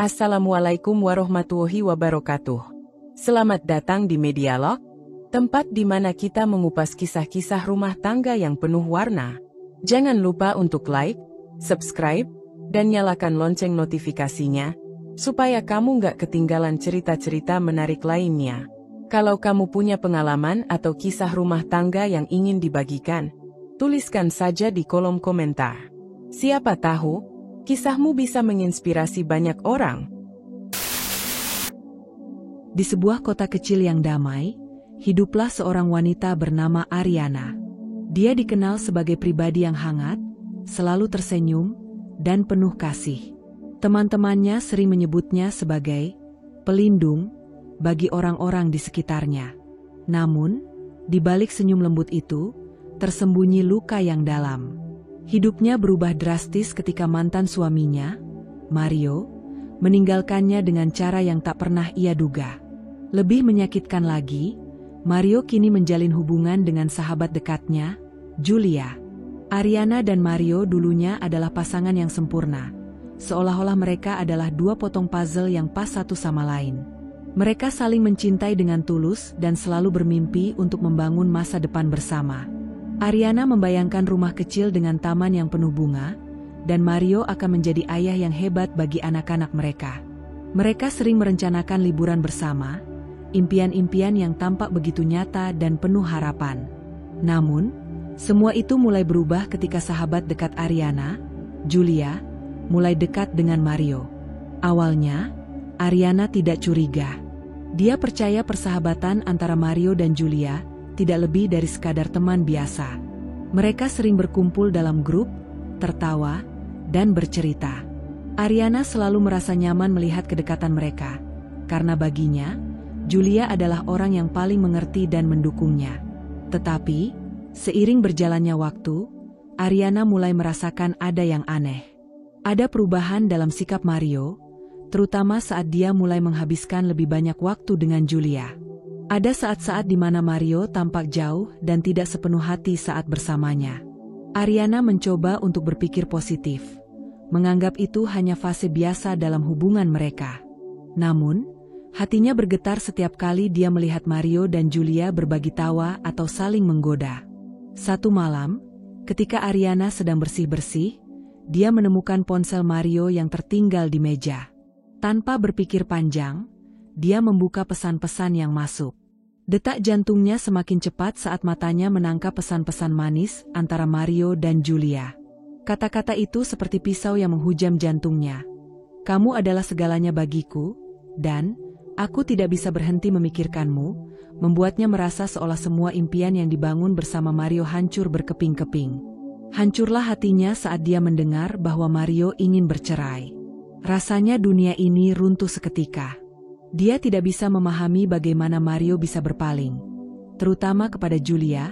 Assalamualaikum warahmatullahi wabarakatuh. Selamat datang di Medialog, tempat di mana kita mengupas kisah-kisah rumah tangga yang penuh warna. Jangan lupa untuk like, subscribe, dan nyalakan lonceng notifikasinya, supaya kamu nggak ketinggalan cerita-cerita menarik lainnya. Kalau kamu punya pengalaman atau kisah rumah tangga yang ingin dibagikan, tuliskan saja di kolom komentar. Siapa tahu, kisahmu bisa menginspirasi banyak orang. Di sebuah kota kecil yang damai, hiduplah seorang wanita bernama Ariana. Dia dikenal sebagai pribadi yang hangat, selalu tersenyum, dan penuh kasih. Teman-temannya sering menyebutnya sebagai pelindung bagi orang-orang di sekitarnya. Namun, di balik senyum lembut itu, tersembunyi luka yang dalam. Hidupnya berubah drastis ketika mantan suaminya, Mario, meninggalkannya dengan cara yang tak pernah ia duga. Lebih menyakitkan lagi, Mario kini menjalin hubungan dengan sahabat dekatnya, Julia. Ariana dan Mario dulunya adalah pasangan yang sempurna, seolah-olah mereka adalah dua potong puzzle yang pas satu sama lain. Mereka saling mencintai dengan tulus dan selalu bermimpi untuk membangun masa depan bersama. Ariana membayangkan rumah kecil dengan taman yang penuh bunga, dan Mario akan menjadi ayah yang hebat bagi anak-anak mereka. Mereka sering merencanakan liburan bersama, impian-impian yang tampak begitu nyata dan penuh harapan. Namun, semua itu mulai berubah ketika sahabat dekat Ariana, Julia, mulai dekat dengan Mario. Awalnya, Ariana tidak curiga. Dia percaya persahabatan antara Mario dan Julia tidak lebih dari sekadar teman biasa. Mereka sering berkumpul dalam grup, tertawa, dan bercerita. Ariana selalu merasa nyaman melihat kedekatan mereka, karena baginya, Julia adalah orang yang paling mengerti dan mendukungnya. Tetapi, seiring berjalannya waktu, Ariana mulai merasakan ada yang aneh. Ada perubahan dalam sikap Mario, terutama saat dia mulai menghabiskan lebih banyak waktu dengan Julia. Ada saat-saat di mana Mario tampak jauh dan tidak sepenuh hati saat bersamanya. Ariana mencoba untuk berpikir positif, menganggap itu hanya fase biasa dalam hubungan mereka. Namun, hatinya bergetar setiap kali dia melihat Mario dan Julia berbagi tawa atau saling menggoda. Satu malam, ketika Ariana sedang bersih-bersih, dia menemukan ponsel Mario yang tertinggal di meja. Tanpa berpikir panjang, dia membuka pesan-pesan yang masuk. Detak jantungnya semakin cepat saat matanya menangkap pesan-pesan manis antara Mario dan Julia. Kata-kata itu seperti pisau yang menghujam jantungnya. Kamu adalah segalanya bagiku, dan aku tidak bisa berhenti memikirkanmu, membuatnya merasa seolah semua impian yang dibangun bersama Mario hancur berkeping-keping. Hancurlah hatinya saat dia mendengar bahwa Mario ingin bercerai. Rasanya dunia ini runtuh seketika. Dia tidak bisa memahami bagaimana Mario bisa berpaling, terutama kepada Julia,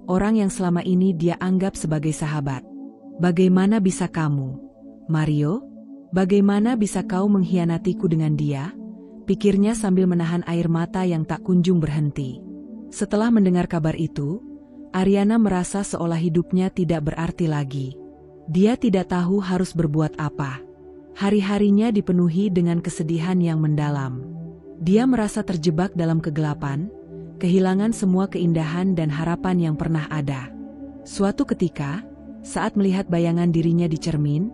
orang yang selama ini dia anggap sebagai sahabat. Bagaimana bisa kamu, Mario? Bagaimana bisa kau mengkhianatiku dengan dia? Pikirnya sambil menahan air mata yang tak kunjung berhenti. Setelah mendengar kabar itu, Ariana merasa seolah hidupnya tidak berarti lagi. Dia tidak tahu harus berbuat apa. Hari-harinya dipenuhi dengan kesedihan yang mendalam. Dia merasa terjebak dalam kegelapan, kehilangan semua keindahan dan harapan yang pernah ada. Suatu ketika, saat melihat bayangan dirinya di cermin,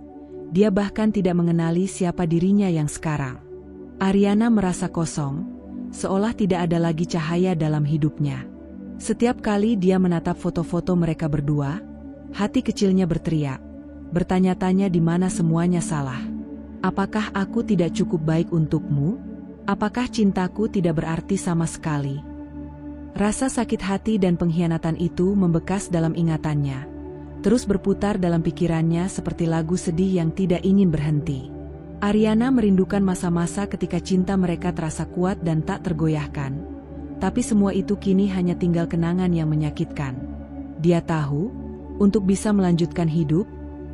dia bahkan tidak mengenali siapa dirinya yang sekarang. Ariana merasa kosong, seolah tidak ada lagi cahaya dalam hidupnya. Setiap kali dia menatap foto-foto mereka berdua, hati kecilnya berteriak, bertanya-tanya di mana semuanya salah. Apakah aku tidak cukup baik untukmu? Apakah cintaku tidak berarti sama sekali? Rasa sakit hati dan pengkhianatan itu membekas dalam ingatannya, terus berputar dalam pikirannya seperti lagu sedih yang tidak ingin berhenti. Ariana merindukan masa-masa ketika cinta mereka terasa kuat dan tak tergoyahkan, tapi semua itu kini hanya tinggal kenangan yang menyakitkan. Dia tahu, untuk bisa melanjutkan hidup,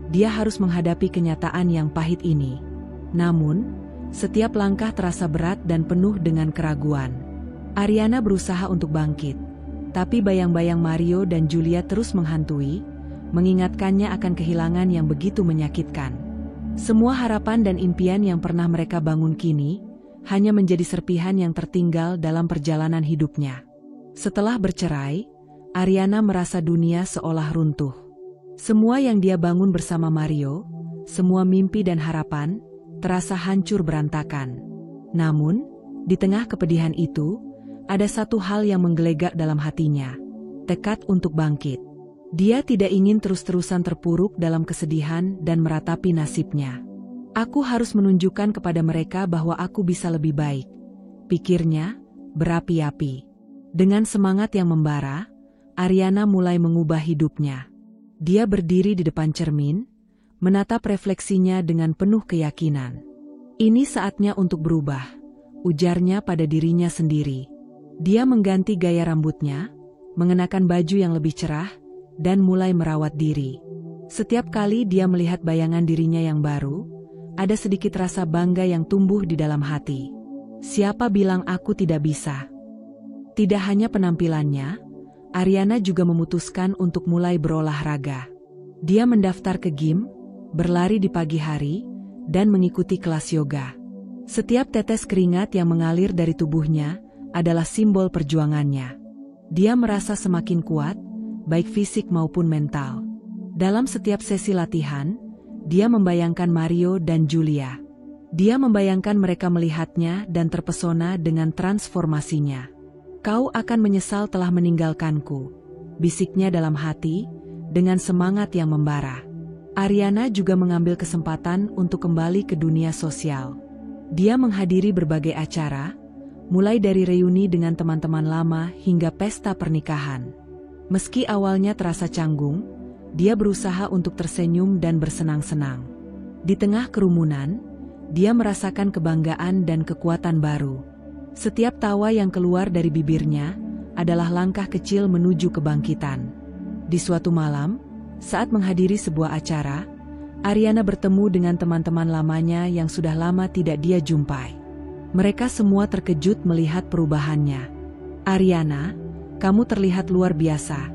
dia harus menghadapi kenyataan yang pahit ini. Namun, setiap langkah terasa berat dan penuh dengan keraguan. Ariana berusaha untuk bangkit, tapi bayang-bayang Mario dan Julia terus menghantui, mengingatkannya akan kehilangan yang begitu menyakitkan. Semua harapan dan impian yang pernah mereka bangun kini hanya menjadi serpihan yang tertinggal dalam perjalanan hidupnya. Setelah bercerai, Ariana merasa dunia seolah runtuh. Semua yang dia bangun bersama Mario, semua mimpi dan harapan, terasa hancur berantakan. Namun, di tengah kepedihan itu, ada satu hal yang menggelegak dalam hatinya, tekad untuk bangkit. Dia tidak ingin terus-terusan terpuruk dalam kesedihan dan meratapi nasibnya. Aku harus menunjukkan kepada mereka bahwa aku bisa lebih baik, pikirnya, berapi-api. Dengan semangat yang membara, Ariana mulai mengubah hidupnya. Dia berdiri di depan cermin, menatap refleksinya dengan penuh keyakinan. Ini saatnya untuk berubah, ujarnya pada dirinya sendiri. Dia mengganti gaya rambutnya, mengenakan baju yang lebih cerah, dan mulai merawat diri. Setiap kali dia melihat bayangan dirinya yang baru, ada sedikit rasa bangga yang tumbuh di dalam hati. Siapa bilang aku tidak bisa? Tidak hanya penampilannya, Ariana juga memutuskan untuk mulai berolahraga. Dia mendaftar ke gym, berlari di pagi hari, dan mengikuti kelas yoga. Setiap tetes keringat yang mengalir dari tubuhnya adalah simbol perjuangannya. Dia merasa semakin kuat, baik fisik maupun mental. Dalam setiap sesi latihan, dia membayangkan Mario dan Julia. Dia membayangkan mereka melihatnya dan terpesona dengan transformasinya. Kau akan menyesal telah meninggalkanku, bisiknya dalam hati, dengan semangat yang membara. Ariana juga mengambil kesempatan untuk kembali ke dunia sosial. Dia menghadiri berbagai acara, mulai dari reuni dengan teman-teman lama hingga pesta pernikahan. Meski awalnya terasa canggung, dia berusaha untuk tersenyum dan bersenang-senang. Di tengah kerumunan, dia merasakan kebanggaan dan kekuatan baru. Setiap tawa yang keluar dari bibirnya adalah langkah kecil menuju kebangkitan. Di suatu malam, saat menghadiri sebuah acara, Ariana bertemu dengan teman-teman lamanya yang sudah lama tidak dia jumpai. Mereka semua terkejut melihat perubahannya. "Ariana, kamu terlihat luar biasa,"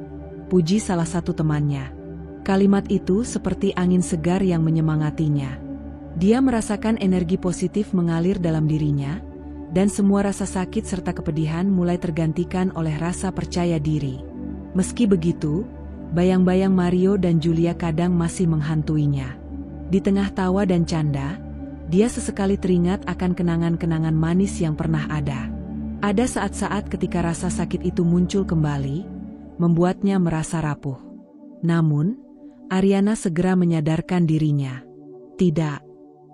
puji salah satu temannya. Kalimat itu seperti angin segar yang menyemangatinya. Dia merasakan energi positif mengalir dalam dirinya, dan semua rasa sakit serta kepedihan mulai tergantikan oleh rasa percaya diri. Meski begitu, bayang-bayang Mario dan Julia kadang masih menghantuinya. Di tengah tawa dan canda, dia sesekali teringat akan kenangan-kenangan manis yang pernah ada. Ada saat-saat ketika rasa sakit itu muncul kembali, membuatnya merasa rapuh. Namun, Ariana segera menyadarkan dirinya. "Tidak,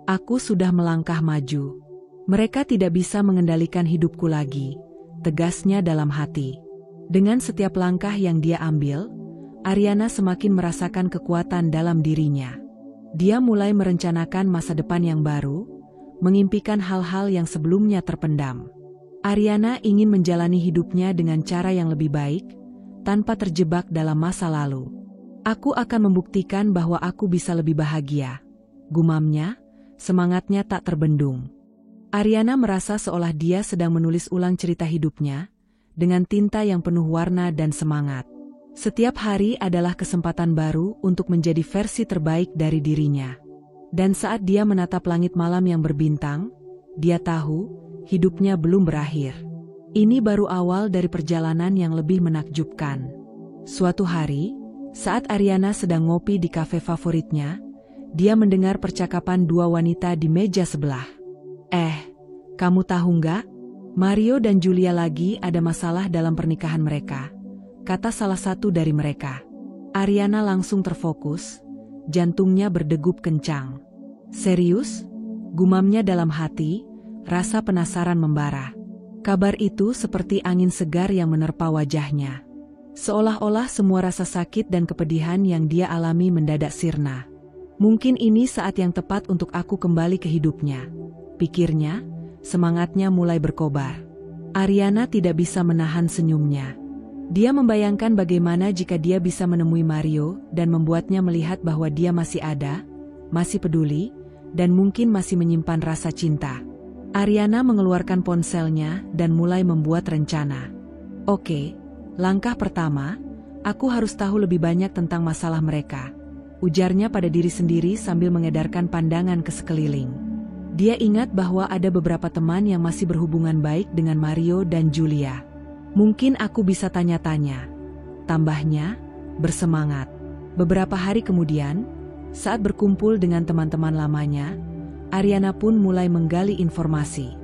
aku sudah melangkah maju. Mereka tidak bisa mengendalikan hidupku lagi," tegasnya dalam hati. Dengan setiap langkah yang dia ambil, Ariana semakin merasakan kekuatan dalam dirinya. Dia mulai merencanakan masa depan yang baru, mengimpikan hal-hal yang sebelumnya terpendam. Ariana ingin menjalani hidupnya dengan cara yang lebih baik, tanpa terjebak dalam masa lalu. "Aku akan membuktikan bahwa aku bisa lebih bahagia," gumamnya, semangatnya tak terbendung. Ariana merasa seolah dia sedang menulis ulang cerita hidupnya, dengan tinta yang penuh warna dan semangat. Setiap hari adalah kesempatan baru untuk menjadi versi terbaik dari dirinya. Dan saat dia menatap langit malam yang berbintang, dia tahu, hidupnya belum berakhir. Ini baru awal dari perjalanan yang lebih menakjubkan. Suatu hari, saat Ariana sedang ngopi di kafe favoritnya, dia mendengar percakapan dua wanita di meja sebelah. Kamu tahu nggak? Mario dan Julia lagi ada masalah dalam pernikahan mereka," kata salah satu dari mereka. Ariana langsung terfokus, jantungnya berdegup kencang. "Serius?" gumamnya dalam hati, rasa penasaran membara. Kabar itu seperti angin segar yang menerpa wajahnya. Seolah-olah semua rasa sakit dan kepedihan yang dia alami mendadak sirna. "Mungkin ini saat yang tepat untuk aku kembali ke hidupnya," pikirnya, semangatnya mulai berkobar. Ariana tidak bisa menahan senyumnya. Dia membayangkan bagaimana jika dia bisa menemui Mario dan membuatnya melihat bahwa dia masih ada, masih peduli, dan mungkin masih menyimpan rasa cinta. Ariana mengeluarkan ponselnya dan mulai membuat rencana. "Oke, langkah pertama, aku harus tahu lebih banyak tentang masalah mereka. ujarnya pada diri sendiri sambil mengedarkan pandangan ke sekeliling. Dia ingat bahwa ada beberapa teman yang masih berhubungan baik dengan Mario dan Julia. Mungkin aku bisa tanya-tanya, tambahnya, bersemangat. Beberapa hari kemudian, saat berkumpul dengan teman-teman lamanya, Ariana pun mulai menggali informasi.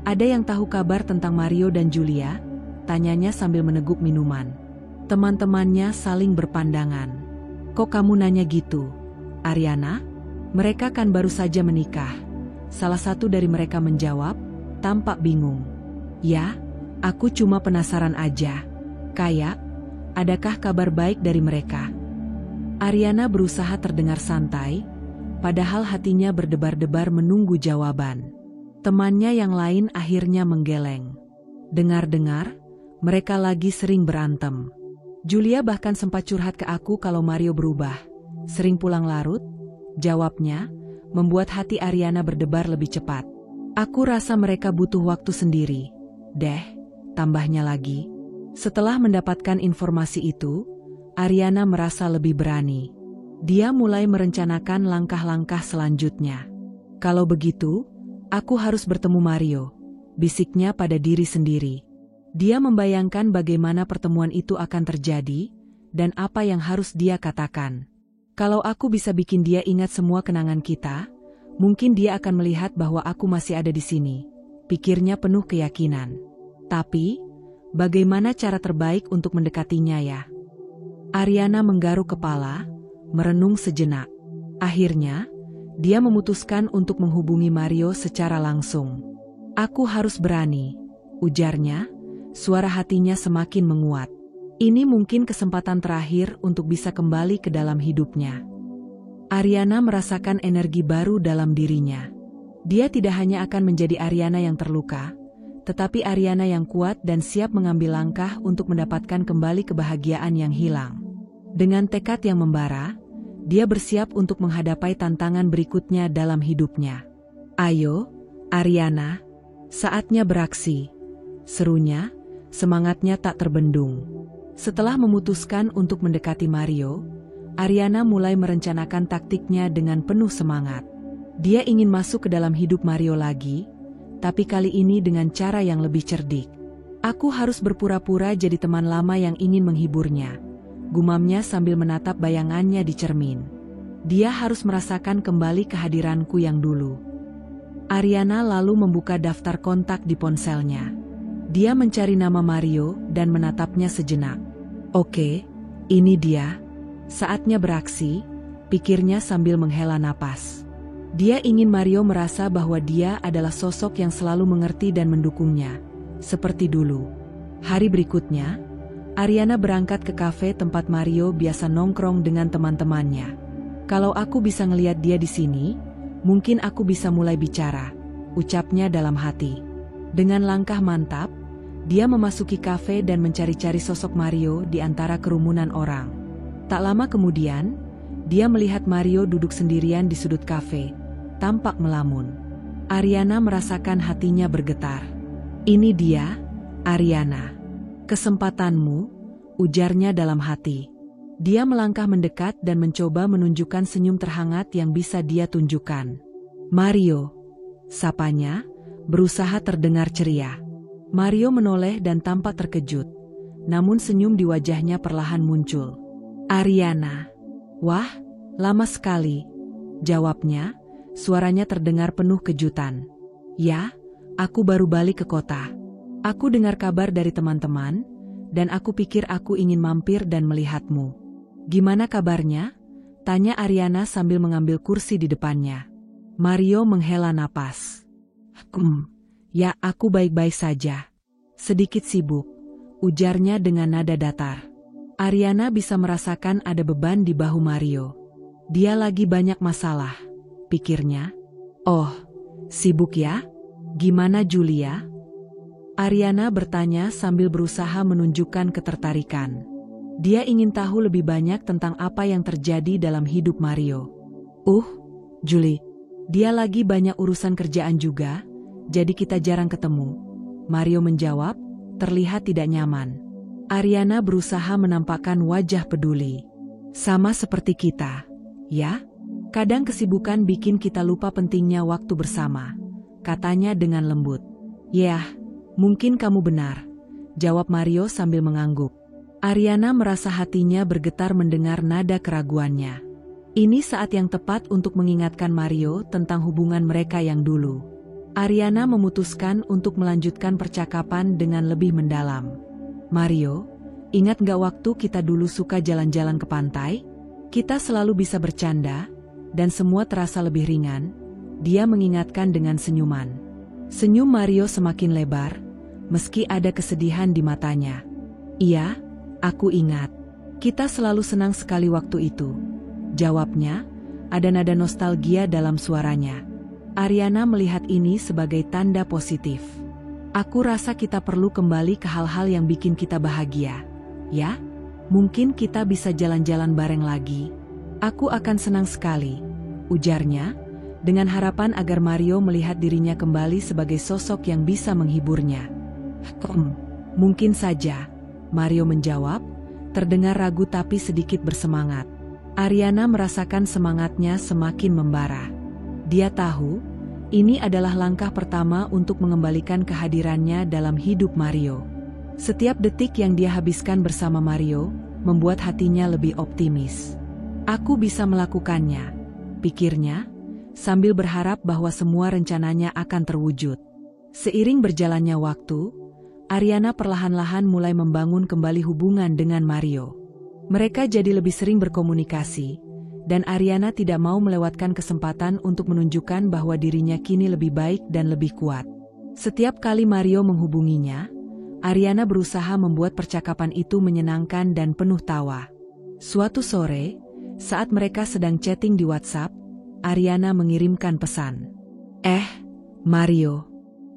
Ada yang tahu kabar tentang Mario dan Julia? Tanyanya sambil meneguk minuman. Teman-temannya saling berpandangan. Kok kamu nanya gitu, Ariana? Mereka kan baru saja menikah. Salah satu dari mereka menjawab, tampak bingung. Ya, aku cuma penasaran aja. Kayak, adakah kabar baik dari mereka? Ariana berusaha terdengar santai, padahal hatinya berdebar-debar menunggu jawaban. Temannya yang lain akhirnya menggeleng. Dengar-dengar, mereka lagi sering berantem. Julia bahkan sempat curhat ke aku kalau Mario berubah. Sering pulang larut, jawabnya, membuat hati Ariana berdebar lebih cepat. Aku rasa mereka butuh waktu sendiri, deh, tambahnya lagi. Setelah mendapatkan informasi itu, Ariana merasa lebih berani. Dia mulai merencanakan langkah-langkah selanjutnya. Kalau begitu, aku harus bertemu Mario, bisiknya pada diri sendiri. Dia membayangkan bagaimana pertemuan itu akan terjadi, dan apa yang harus dia katakan. Kalau aku bisa bikin dia ingat semua kenangan kita, mungkin dia akan melihat bahwa aku masih ada di sini, pikirnya penuh keyakinan. Tapi, bagaimana cara terbaik untuk mendekatinya ya? Ariana menggaruk kepala, merenung sejenak. Akhirnya, dia memutuskan untuk menghubungi Mario secara langsung. Aku harus berani, ujarnya, suara hatinya semakin menguat. Ini mungkin kesempatan terakhir untuk bisa kembali ke dalam hidupnya. Ariana merasakan energi baru dalam dirinya. Dia tidak hanya akan menjadi Ariana yang terluka, tetapi Ariana yang kuat dan siap mengambil langkah untuk mendapatkan kembali kebahagiaan yang hilang. Dengan tekad yang membara, dia bersiap untuk menghadapi tantangan berikutnya dalam hidupnya. Ayo, Ariana, saatnya beraksi, serunya, semangatnya tak terbendung. Setelah memutuskan untuk mendekati Mario, Ariana mulai merencanakan taktiknya dengan penuh semangat. Dia ingin masuk ke dalam hidup Mario lagi, tapi kali ini dengan cara yang lebih cerdik. Aku harus berpura-pura jadi teman lama yang ingin menghiburnya, gumamnya sambil menatap bayangannya di cermin. Dia harus merasakan kembali kehadiranku yang dulu. Ariana lalu membuka daftar kontak di ponselnya. Dia mencari nama Mario dan menatapnya sejenak. Oke, ini dia. Saatnya beraksi, pikirnya sambil menghela napas. Dia ingin Mario merasa bahwa dia adalah sosok yang selalu mengerti dan mendukungnya, seperti dulu. Hari berikutnya, Ariana berangkat ke kafe tempat Mario biasa nongkrong dengan teman-temannya. Kalau aku bisa ngelihat dia di sini, mungkin aku bisa mulai bicara, ucapnya dalam hati. Dengan langkah mantap, dia memasuki kafe dan mencari-cari sosok Mario di antara kerumunan orang. Tak lama kemudian, dia melihat Mario duduk sendirian di sudut kafe, tampak melamun. Ariana merasakan hatinya bergetar. Ini dia, Ariana. Kesempatanmu, ujarnya dalam hati. Dia melangkah mendekat dan mencoba menunjukkan senyum terhangat yang bisa dia tunjukkan. Mario, sapanya, berusaha terdengar ceria. Mario menoleh dan tampak terkejut, namun senyum di wajahnya perlahan muncul. Ariana. Wah, lama sekali, jawabnya, suaranya terdengar penuh kejutan. Ya, aku baru balik ke kota. Aku dengar kabar dari teman-teman, dan aku pikir aku ingin mampir dan melihatmu. Gimana kabarnya? Tanya Ariana sambil mengambil kursi di depannya. Mario menghela napas. Ya, aku baik-baik saja. Sedikit sibuk, ujarnya dengan nada datar. Ariana bisa merasakan ada beban di bahu Mario. Dia lagi banyak masalah, pikirnya. Oh, sibuk ya? Gimana Julia? Ariana bertanya sambil berusaha menunjukkan ketertarikan. Dia ingin tahu lebih banyak tentang apa yang terjadi dalam hidup Mario. Julie, dia lagi banyak urusan kerjaan juga, jadi kita jarang ketemu. Mario menjawab, terlihat tidak nyaman. Ariana berusaha menampakkan wajah peduli. Sama seperti kita, ya? Kadang kesibukan bikin kita lupa pentingnya waktu bersama, katanya dengan lembut. Yah, mungkin kamu benar, jawab Mario sambil mengangguk. Ariana merasa hatinya bergetar mendengar nada keraguannya. Ini saat yang tepat untuk mengingatkan Mario tentang hubungan mereka yang dulu. Ariana memutuskan untuk melanjutkan percakapan dengan lebih mendalam. Mario, ingat gak waktu kita dulu suka jalan-jalan ke pantai? Kita selalu bisa bercanda, dan semua terasa lebih ringan. Dia mengingatkan dengan senyuman. Senyum Mario semakin lebar, meski ada kesedihan di matanya. Iya, aku ingat. Kita selalu senang sekali waktu itu. Jawabnya, ada nada nostalgia dalam suaranya. Ariana melihat ini sebagai tanda positif. Aku rasa kita perlu kembali ke hal-hal yang bikin kita bahagia. Ya, mungkin kita bisa jalan-jalan bareng lagi. Aku akan senang sekali, ujarnya, dengan harapan agar Mario melihat dirinya kembali sebagai sosok yang bisa menghiburnya. Mungkin saja, Mario menjawab, terdengar ragu tapi sedikit bersemangat. Ariana merasakan semangatnya semakin membara. Dia tahu, ini adalah langkah pertama untuk mengembalikan kehadirannya dalam hidup Mario. Setiap detik yang dia habiskan bersama Mario, membuat hatinya lebih optimis. Aku bisa melakukannya, pikirnya, sambil berharap bahwa semua rencananya akan terwujud. Seiring berjalannya waktu, Ariana perlahan-lahan mulai membangun kembali hubungan dengan Mario. Mereka jadi lebih sering berkomunikasi, dan Ariana tidak mau melewatkan kesempatan untuk menunjukkan bahwa dirinya kini lebih baik dan lebih kuat. Setiap kali Mario menghubunginya, Ariana berusaha membuat percakapan itu menyenangkan dan penuh tawa. Suatu sore, saat mereka sedang chatting di WhatsApp, Ariana mengirimkan pesan. Mario,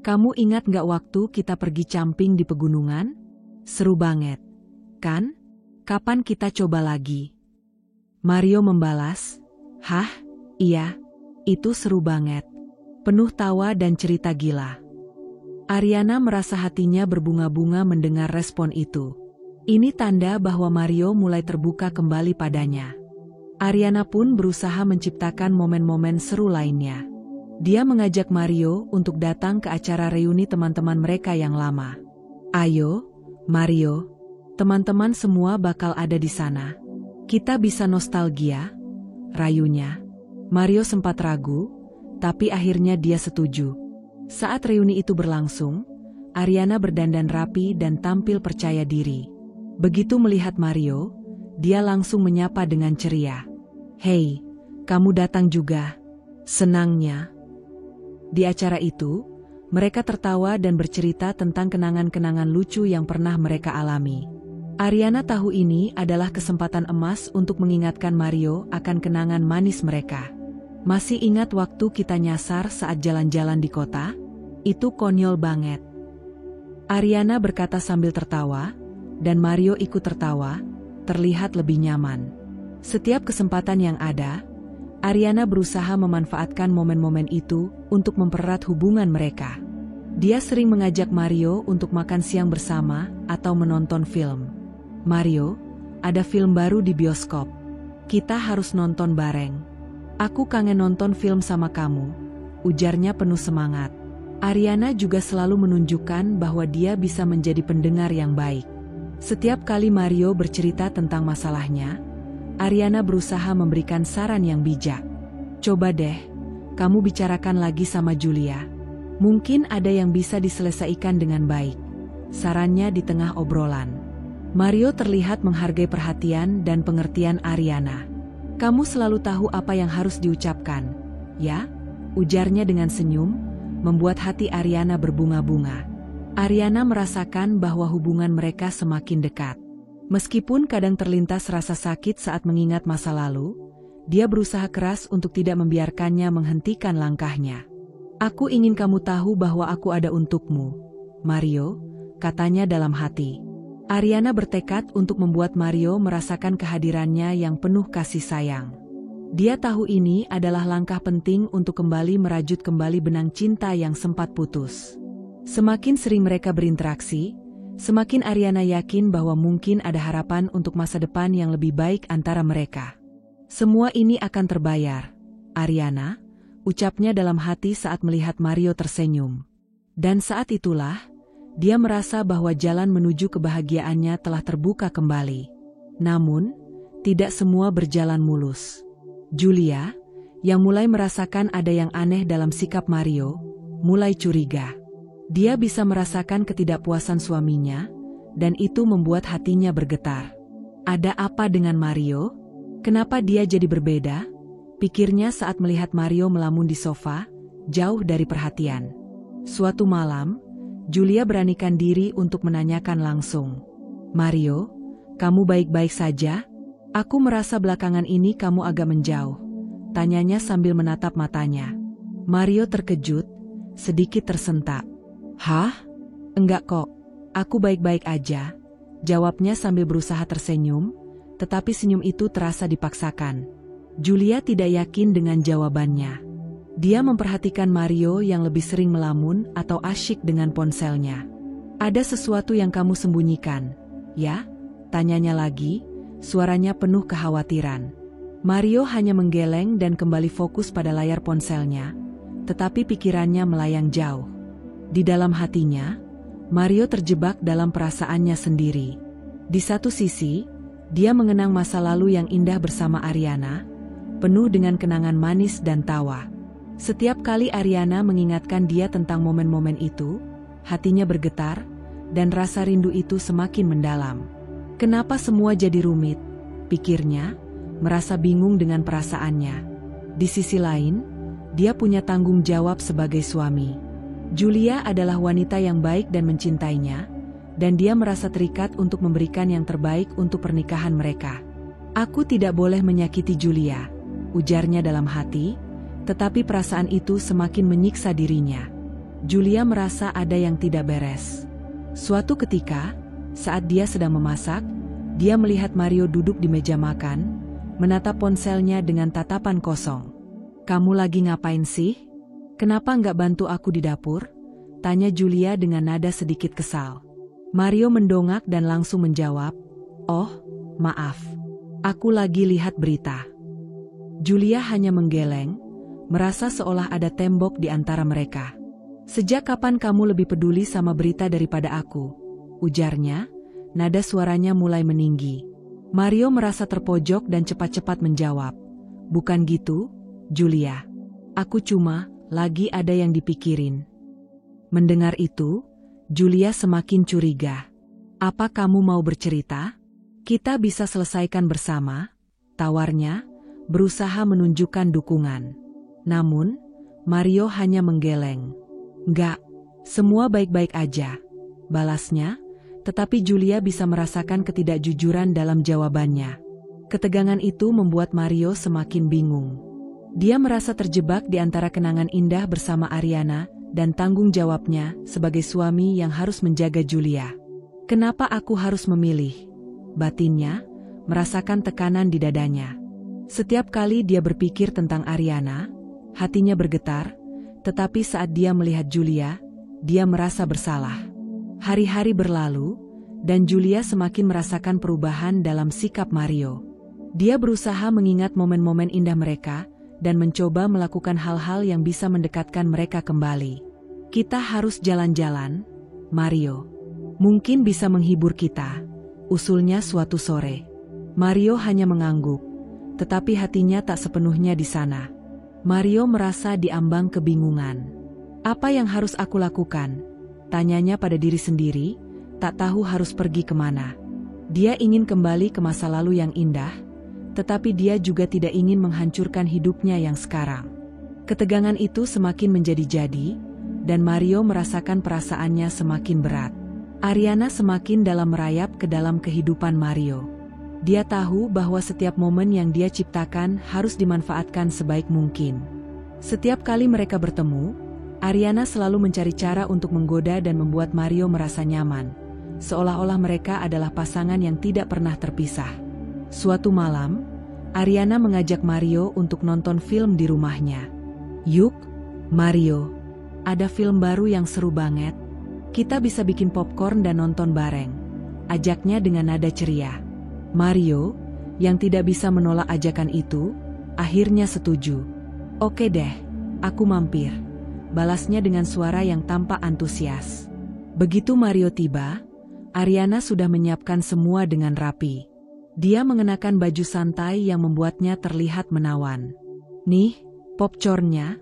kamu ingat gak waktu kita pergi camping di pegunungan? Seru banget, kan? Kapan kita coba lagi? Mario membalas, hah? Iya, itu seru banget. Penuh tawa dan cerita gila. Ariana merasa hatinya berbunga-bunga mendengar respon itu. Ini tanda bahwa Mario mulai terbuka kembali padanya. Ariana pun berusaha menciptakan momen-momen seru lainnya. Dia mengajak Mario untuk datang ke acara reuni teman-teman mereka yang lama. Ayo, Mario. Teman-teman semua bakal ada di sana. Kita bisa nostalgia, rayunya. Mario sempat ragu, tapi akhirnya dia setuju. Saat reuni itu berlangsung, Ariana berdandan rapi dan tampil percaya diri. Begitu melihat Mario, dia langsung menyapa dengan ceria. Hei, kamu datang juga. Senangnya. Di acara itu, mereka tertawa dan bercerita tentang kenangan-kenangan lucu yang pernah mereka alami. Ariana tahu ini adalah kesempatan emas untuk mengingatkan Mario akan kenangan manis mereka. Masih ingat waktu kita nyasar saat jalan-jalan di kota? Itu konyol banget. Ariana berkata sambil tertawa, dan Mario ikut tertawa, terlihat lebih nyaman. Setiap kesempatan yang ada, Ariana berusaha memanfaatkan momen-momen itu untuk mempererat hubungan mereka. Dia sering mengajak Mario untuk makan siang bersama atau menonton film. Mario, ada film baru di bioskop. Kita harus nonton bareng. Aku kangen nonton film sama kamu, ujarnya penuh semangat. Ariana juga selalu menunjukkan bahwa dia bisa menjadi pendengar yang baik. Setiap kali Mario bercerita tentang masalahnya, Ariana berusaha memberikan saran yang bijak. Coba deh, kamu bicarakan lagi sama Julia. Mungkin ada yang bisa diselesaikan dengan baik. Sarannya di tengah obrolan. Mario terlihat menghargai perhatian dan pengertian Ariana. Kamu selalu tahu apa yang harus diucapkan, ya? Ujarnya dengan senyum, membuat hati Ariana berbunga-bunga. Ariana merasakan bahwa hubungan mereka semakin dekat. Meskipun kadang terlintas rasa sakit saat mengingat masa lalu, dia berusaha keras untuk tidak membiarkannya menghentikan langkahnya. Aku ingin kamu tahu bahwa aku ada untukmu, Mario, katanya dalam hati. Ariana bertekad untuk membuat Mario merasakan kehadirannya yang penuh kasih sayang. Dia tahu ini adalah langkah penting untuk kembali merajut kembali benang cinta yang sempat putus. Semakin sering mereka berinteraksi, Semakin Ariana yakin bahwa mungkin ada harapan untuk masa depan yang lebih baik antara mereka. Semua ini akan terbayar, Ariana, ucapnya dalam hati saat melihat Mario tersenyum. Dan saat itulah, dia merasa bahwa jalan menuju kebahagiaannya telah terbuka kembali. Namun, tidak semua berjalan mulus. Julia, yang mulai merasakan ada yang aneh dalam sikap Mario, mulai curiga. Dia bisa merasakan ketidakpuasan suaminya, dan itu membuat hatinya bergetar. Ada apa dengan Mario? Kenapa dia jadi berbeda? Pikirnya saat melihat Mario melamun di sofa, jauh dari perhatian. Suatu malam, Julia beranikan diri untuk menanyakan langsung. Mario, kamu baik-baik saja? Aku merasa belakangan ini kamu agak menjauh, tanyanya sambil menatap matanya. Mario terkejut, sedikit tersentak. Hah? Enggak kok, aku baik-baik aja, jawabnya sambil berusaha tersenyum, tetapi senyum itu terasa dipaksakan. Julia tidak yakin dengan jawabannya. Dia memperhatikan Mario yang lebih sering melamun atau asyik dengan ponselnya. Ada sesuatu yang kamu sembunyikan, ya? Tanyanya lagi, suaranya penuh kekhawatiran. Mario hanya menggeleng dan kembali fokus pada layar ponselnya, tetapi pikirannya melayang jauh. Di dalam hatinya, Mario terjebak dalam perasaannya sendiri. Di satu sisi, dia mengenang masa lalu yang indah bersama Ariana, penuh dengan kenangan manis dan tawa. Setiap kali Ariana mengingatkan dia tentang momen-momen itu, hatinya bergetar, dan rasa rindu itu semakin mendalam. Kenapa semua jadi rumit? Pikirnya, merasa bingung dengan perasaannya. Di sisi lain, dia punya tanggung jawab sebagai suami. Julia adalah wanita yang baik dan mencintainya, dan dia merasa terikat untuk memberikan yang terbaik untuk pernikahan mereka. Aku tidak boleh menyakiti Julia, ujarnya dalam hati, tetapi perasaan itu semakin menyiksa dirinya. Julia merasa ada yang tidak beres. Suatu ketika, saat dia sedang memasak, dia melihat Mario duduk di meja makan, menatap ponselnya dengan tatapan kosong. Kamu lagi ngapain sih? Kenapa nggak bantu aku di dapur? Tanya Julia dengan nada sedikit kesal. Mario mendongak dan langsung menjawab, oh, maaf. Aku lagi lihat berita. Julia hanya menggeleng, merasa seolah ada tembok di antara mereka. Sejak kapan kamu lebih peduli sama berita daripada aku? Ujarnya, nada suaranya mulai meninggi. Mario merasa terpojok dan cepat-cepat menjawab, bukan gitu, Julia. Aku cuma lagi ada yang dipikirin. Mendengar itu, Julia semakin curiga. Apa kamu mau bercerita? Kita bisa selesaikan bersama, tawarnya, berusaha menunjukkan dukungan. Namun, Mario hanya menggeleng. Enggak, semua baik-baik aja, balasnya, tetapi Julia bisa merasakan ketidakjujuran dalam jawabannya. Ketegangan itu membuat Mario semakin bingung. Dia merasa terjebak di antara kenangan indah bersama Ariana dan tanggung jawabnya sebagai suami yang harus menjaga Julia. Kenapa aku harus memilih? Batinnya, merasakan tekanan di dadanya. Setiap kali dia berpikir tentang Ariana, hatinya bergetar, tetapi saat dia melihat Julia, dia merasa bersalah. Hari-hari berlalu, dan Julia semakin merasakan perubahan dalam sikap Mario. Dia berusaha mengingat momen-momen indah mereka, dan mencoba melakukan hal-hal yang bisa mendekatkan mereka kembali. Kita harus jalan-jalan, Mario. Mungkin bisa menghibur kita, usulnya suatu sore. Mario hanya mengangguk, tetapi hatinya tak sepenuhnya di sana. Mario merasa diambang kebingungan. Apa yang harus aku lakukan? Tanyanya pada diri sendiri, tak tahu harus pergi kemana. Dia ingin kembali ke masa lalu yang indah, tetapi dia juga tidak ingin menghancurkan hidupnya yang sekarang. Ketegangan itu semakin menjadi-jadi, dan Mario merasakan perasaannya semakin berat. Ariana semakin dalam merayap ke dalam kehidupan Mario. Dia tahu bahwa setiap momen yang dia ciptakan harus dimanfaatkan sebaik mungkin. Setiap kali mereka bertemu, Ariana selalu mencari cara untuk menggoda dan membuat Mario merasa nyaman, seolah-olah mereka adalah pasangan yang tidak pernah terpisah. Suatu malam, Ariana mengajak Mario untuk nonton film di rumahnya. Yuk, Mario, ada film baru yang seru banget. Kita bisa bikin popcorn dan nonton bareng, ajaknya dengan nada ceria. Mario, yang tidak bisa menolak ajakan itu, akhirnya setuju. Oke deh, aku mampir, balasnya dengan suara yang tampak antusias. Begitu Mario tiba, Ariana sudah menyiapkan semua dengan rapi. Dia mengenakan baju santai yang membuatnya terlihat menawan. Nih, popcornnya,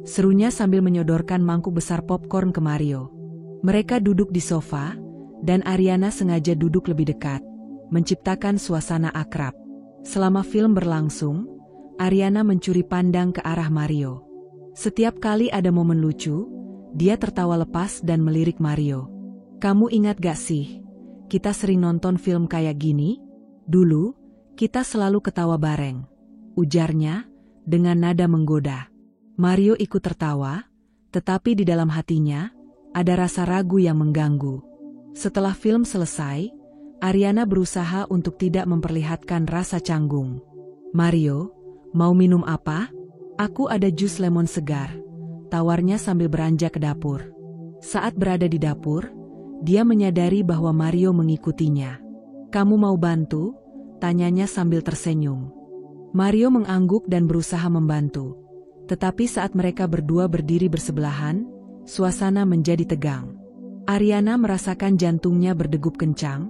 serunya sambil menyodorkan mangkuk besar popcorn ke Mario. Mereka duduk di sofa, dan Ariana sengaja duduk lebih dekat, menciptakan suasana akrab. Selama film berlangsung, Ariana mencuri pandang ke arah Mario. Setiap kali ada momen lucu, dia tertawa lepas dan melirik Mario. Kamu ingat gak sih, kita sering nonton film kayak gini? Dulu, kita selalu ketawa bareng, ujarnya dengan nada menggoda. Mario ikut tertawa, tetapi di dalam hatinya, ada rasa ragu yang mengganggu. Setelah film selesai, Ariana berusaha untuk tidak memperlihatkan rasa canggung. Mario, mau minum apa? Aku ada jus lemon segar, tawarnya sambil beranjak ke dapur. Saat berada di dapur, dia menyadari bahwa Mario mengikutinya. Kamu mau bantu? Tanyanya sambil tersenyum. Mario mengangguk dan berusaha membantu. Tetapi saat mereka berdua berdiri bersebelahan, suasana menjadi tegang. Ariana merasakan jantungnya berdegup kencang,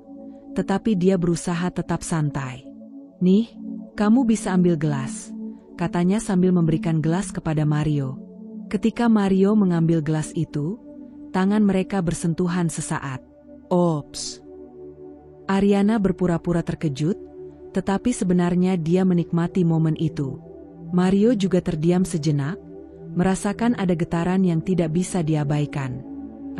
tetapi dia berusaha tetap santai. Nih, kamu bisa ambil gelas, katanya sambil memberikan gelas kepada Mario. Ketika Mario mengambil gelas itu, tangan mereka bersentuhan sesaat. Ops! Ariana berpura-pura terkejut, tetapi sebenarnya dia menikmati momen itu. Mario juga terdiam sejenak, merasakan ada getaran yang tidak bisa diabaikan.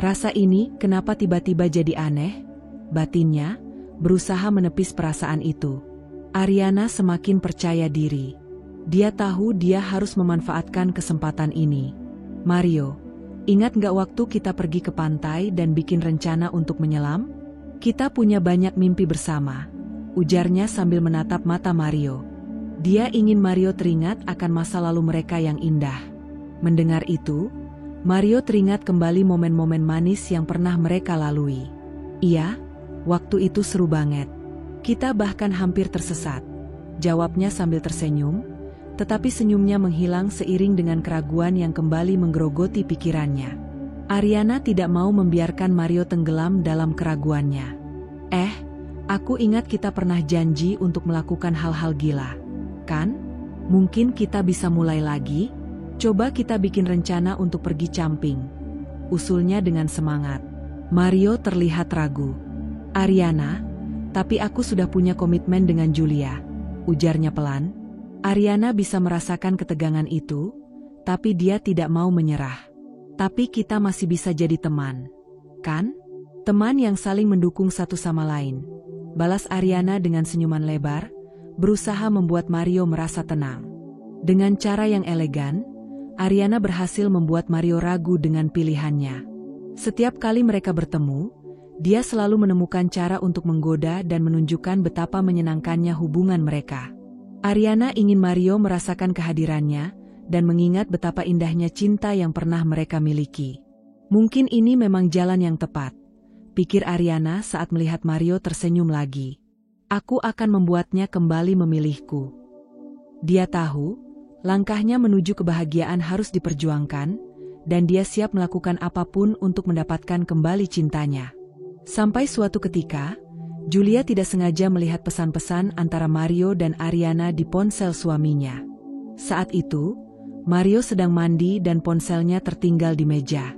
Rasa ini kenapa tiba-tiba jadi aneh? Batinnya berusaha menepis perasaan itu. Ariana semakin percaya diri. Dia tahu dia harus memanfaatkan kesempatan ini. Mario, ingat gak waktu kita pergi ke pantai dan bikin rencana untuk menyelam? Kita punya banyak mimpi bersama, ujarnya sambil menatap mata Mario. Dia ingin Mario teringat akan masa lalu mereka yang indah. Mendengar itu, Mario teringat kembali momen-momen manis yang pernah mereka lalui. Iya, waktu itu seru banget. Kita bahkan hampir tersesat, jawabnya sambil tersenyum, tetapi senyumnya menghilang seiring dengan keraguan yang kembali menggerogoti pikirannya. Ariana tidak mau membiarkan Mario tenggelam dalam keraguannya. Aku ingat kita pernah janji untuk melakukan hal-hal gila, kan? Mungkin kita bisa mulai lagi? Coba kita bikin rencana untuk pergi camping, usulnya dengan semangat. Mario terlihat ragu. Ariana, tapi aku sudah punya komitmen dengan Julia, ujarnya pelan. Ariana bisa merasakan ketegangan itu, tapi dia tidak mau menyerah. Tapi kita masih bisa jadi teman, kan? Teman yang saling mendukung satu sama lain, balas Ariana dengan senyuman lebar, berusaha membuat Mario merasa tenang. Dengan cara yang elegan, Ariana berhasil membuat Mario ragu dengan pilihannya. Setiap kali mereka bertemu, dia selalu menemukan cara untuk menggoda dan menunjukkan betapa menyenangkannya hubungan mereka. Ariana ingin Mario merasakan kehadirannya dan mengingat betapa indahnya cinta yang pernah mereka miliki. Mungkin ini memang jalan yang tepat, pikir Ariana saat melihat Mario tersenyum lagi. Aku akan membuatnya kembali memilihku. Dia tahu, langkahnya menuju kebahagiaan harus diperjuangkan, dan dia siap melakukan apapun untuk mendapatkan kembali cintanya. Sampai suatu ketika, Julia tidak sengaja melihat pesan-pesan antara Mario dan Ariana di ponsel suaminya. Saat itu, Mario sedang mandi dan ponselnya tertinggal di meja.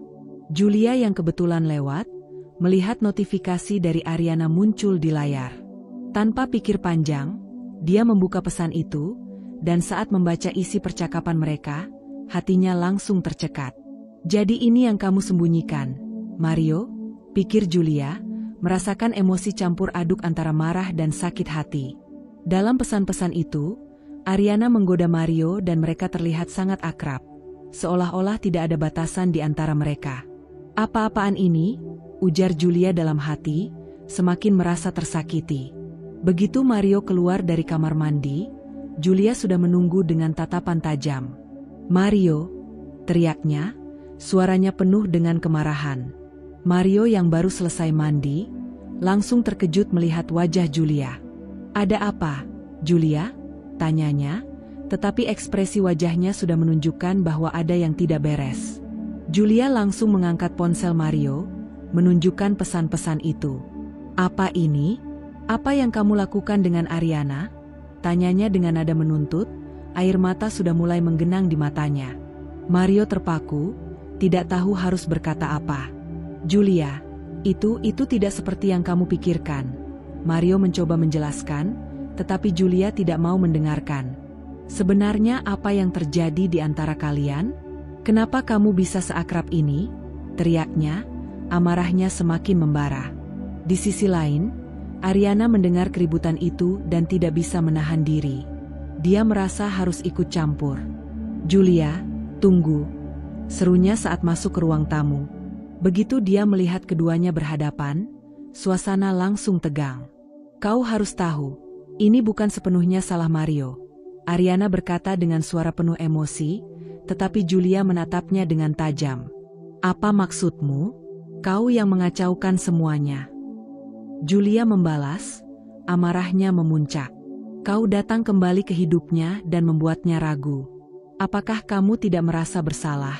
Julia yang kebetulan lewat, melihat notifikasi dari Ariana muncul di layar. Tanpa pikir panjang, dia membuka pesan itu, dan saat membaca isi percakapan mereka, hatinya langsung tercekat. Jadi ini yang kamu sembunyikan, Mario? Pikir Julia, merasakan emosi campur aduk antara marah dan sakit hati. Dalam pesan-pesan itu, Ariana menggoda Mario dan mereka terlihat sangat akrab, seolah-olah tidak ada batasan di antara mereka. Apa-apaan ini? Ujar Julia dalam hati, semakin merasa tersakiti. Begitu Mario keluar dari kamar mandi, Julia sudah menunggu dengan tatapan tajam. Mario, teriaknya, suaranya penuh dengan kemarahan. Mario yang baru selesai mandi, langsung terkejut melihat wajah Julia. "Ada apa, Julia?" tanyanya, tetapi ekspresi wajahnya sudah menunjukkan bahwa ada yang tidak beres. Julia langsung mengangkat ponsel Mario, menunjukkan pesan-pesan itu. "Apa ini? Apa yang kamu lakukan dengan Ariana?" tanyanya dengan nada menuntut, air mata sudah mulai menggenang di matanya. Mario terpaku, tidak tahu harus berkata apa. "Julia, itu tidak seperti yang kamu pikirkan." Mario mencoba menjelaskan, tetapi Julia tidak mau mendengarkan. "Sebenarnya apa yang terjadi di antara kalian? Kenapa kamu bisa seakrab ini?" teriaknya, amarahnya semakin membara. Di sisi lain, Ariana mendengar keributan itu dan tidak bisa menahan diri. Dia merasa harus ikut campur. "Julia, tunggu," serunya saat masuk ke ruang tamu. Begitu dia melihat keduanya berhadapan, suasana langsung tegang. "Kau harus tahu, ini bukan sepenuhnya salah Mario," Ariana berkata dengan suara penuh emosi, tetapi Julia menatapnya dengan tajam. "Apa maksudmu? Kau yang mengacaukan semuanya." Julia membalas, amarahnya memuncak. "Kau datang kembali ke hidupnya dan membuatnya ragu. Apakah kamu tidak merasa bersalah?"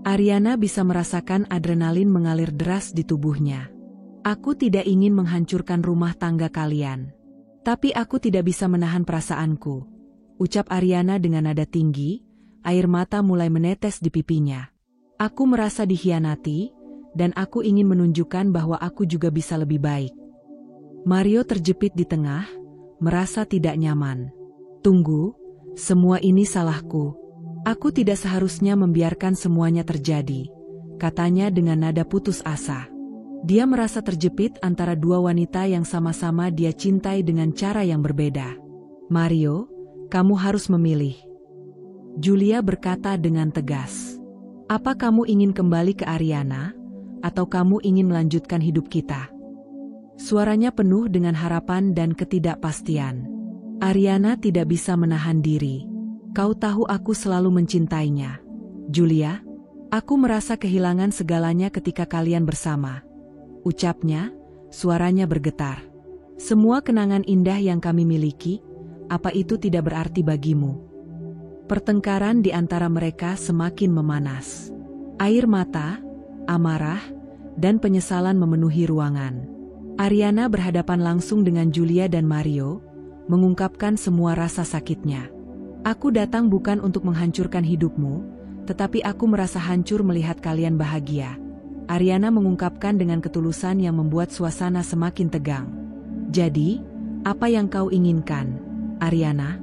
Ariana bisa merasakan adrenalin mengalir deras di tubuhnya. "Aku tidak ingin menghancurkan rumah tangga kalian. Tapi aku tidak bisa menahan perasaanku," ucap Ariana dengan nada tinggi, air mata mulai menetes di pipinya. "Aku merasa dikhianati, dan aku ingin menunjukkan bahwa aku juga bisa lebih baik." Mario terjepit di tengah, merasa tidak nyaman. "Tunggu, semua ini salahku. Aku tidak seharusnya membiarkan semuanya terjadi," katanya dengan nada putus asa. Dia merasa terjepit antara dua wanita yang sama-sama dia cintai dengan cara yang berbeda. "Mario, kamu harus memilih," Julia berkata dengan tegas. "Apa kamu ingin kembali ke Ariana, atau kamu ingin melanjutkan hidup kita?" Suaranya penuh dengan harapan dan ketidakpastian. Ariana tidak bisa menahan diri. "Kau tahu aku selalu mencintainya, Julia. Aku merasa kehilangan segalanya ketika kalian bersama," ucapnya, suaranya bergetar. "Semua kenangan indah yang kami miliki, apa itu tidak berarti bagimu?" Pertengkaran di antara mereka semakin memanas. Air mata, amarah, dan penyesalan memenuhi ruangan. Ariana berhadapan langsung dengan Julia dan Mario, mengungkapkan semua rasa sakitnya. "Aku datang bukan untuk menghancurkan hidupmu, tetapi aku merasa hancur melihat kalian bahagia," Ariana mengungkapkan dengan ketulusan yang membuat suasana semakin tegang. "Jadi, apa yang kau inginkan, Ariana?"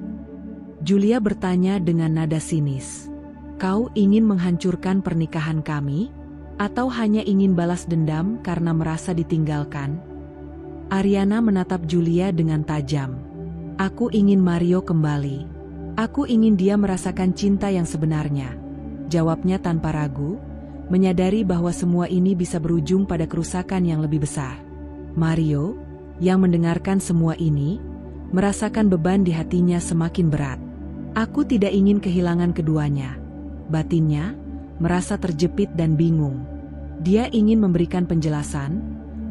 Julia bertanya dengan nada sinis. "Kau ingin menghancurkan pernikahan kami? Atau hanya ingin balas dendam karena merasa ditinggalkan?" Ariana menatap Julia dengan tajam. "Aku ingin Mario kembali. Aku ingin dia merasakan cinta yang sebenarnya," jawabnya tanpa ragu, menyadari bahwa semua ini bisa berujung pada kerusakan yang lebih besar. Mario, yang mendengarkan semua ini, merasakan beban di hatinya semakin berat. "Aku tidak ingin kehilangan keduanya," batinnya, merasa terjepit dan bingung. Dia ingin memberikan penjelasan,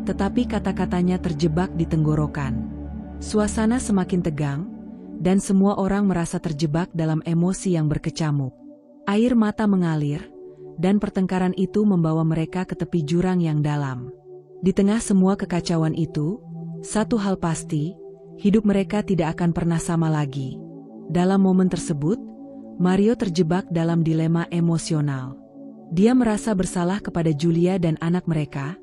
tetapi kata-katanya terjebak di tenggorokan. Suasana semakin tegang, dan semua orang merasa terjebak dalam emosi yang berkecamuk. Air mata mengalir, dan pertengkaran itu membawa mereka ke tepi jurang yang dalam. Di tengah semua kekacauan itu, satu hal pasti, hidup mereka tidak akan pernah sama lagi. Dalam momen tersebut, Mario terjebak dalam dilema emosional. Dia merasa bersalah kepada Julia dan anak mereka,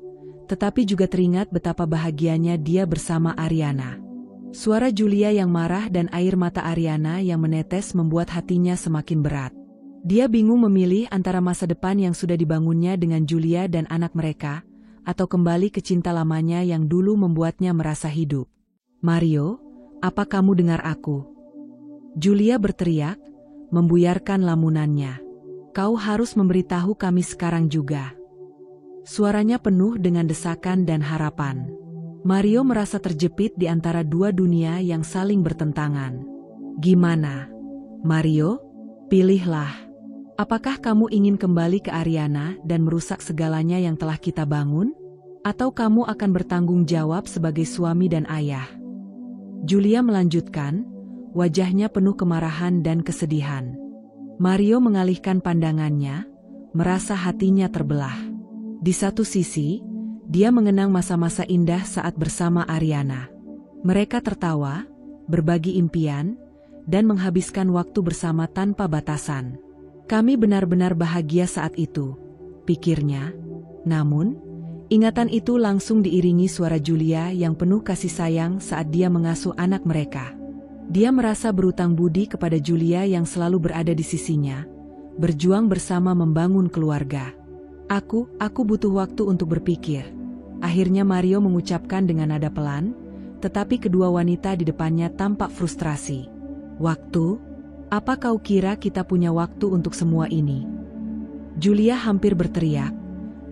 tetapi juga teringat betapa bahagianya dia bersama Ariana. Suara Julia yang marah dan air mata Ariana yang menetes membuat hatinya semakin berat. Dia bingung memilih antara masa depan yang sudah dibangunnya dengan Julia dan anak mereka, atau kembali ke cinta lamanya yang dulu membuatnya merasa hidup. "Mario, apa kamu dengar aku?" Julia berteriak, membuyarkan lamunannya. "Kau harus memberitahu kami sekarang juga." Suaranya penuh dengan desakan dan harapan. Mario merasa terjepit di antara dua dunia yang saling bertentangan. "Gimana, Mario? Pilihlah." Apakah kamu ingin kembali ke Ariana dan merusak segalanya yang telah kita bangun? Atau kamu akan bertanggung jawab sebagai suami dan ayah? Julia melanjutkan, wajahnya penuh kemarahan dan kesedihan. Mario mengalihkan pandangannya, merasa hatinya terbelah. Di satu sisi, dia mengenang masa-masa indah saat bersama Ariana. Mereka tertawa, berbagi impian, dan menghabiskan waktu bersama tanpa batasan. Kami benar-benar bahagia saat itu, pikirnya. Namun, ingatan itu langsung diiringi suara Julia yang penuh kasih sayang saat dia mengasuh anak mereka. Dia merasa berutang budi kepada Julia yang selalu berada di sisinya, berjuang bersama membangun keluarga. Aku butuh waktu untuk berpikir. Akhirnya Mario mengucapkan dengan nada pelan, tetapi kedua wanita di depannya tampak frustrasi. Waktu? Apa kau kira kita punya waktu untuk semua ini? Julia hampir berteriak,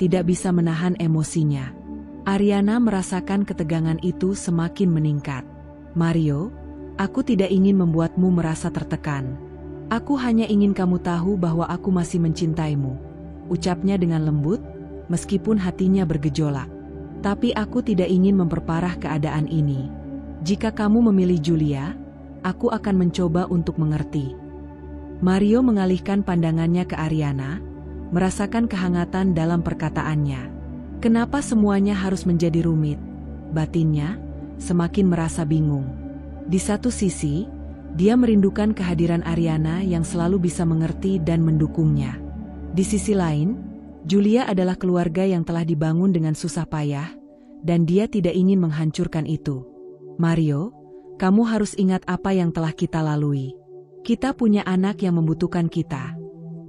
tidak bisa menahan emosinya. Ariana merasakan ketegangan itu semakin meningkat. Mario, aku tidak ingin membuatmu merasa tertekan. Aku hanya ingin kamu tahu bahwa aku masih mencintaimu. Ucapnya dengan lembut, meskipun hatinya bergejolak. Tapi aku tidak ingin memperparah keadaan ini. Jika kamu memilih Julia, aku akan mencoba untuk mengerti. Mario mengalihkan pandangannya ke Ariana, merasakan kehangatan dalam perkataannya. Kenapa semuanya harus menjadi rumit? Batinnya semakin merasa bingung. Di satu sisi, dia merindukan kehadiran Ariana yang selalu bisa mengerti dan mendukungnya. Di sisi lain, Julia adalah keluarga yang telah dibangun dengan susah payah, dan dia tidak ingin menghancurkan itu. Mario, kamu harus ingat apa yang telah kita lalui. Kita punya anak yang membutuhkan kita.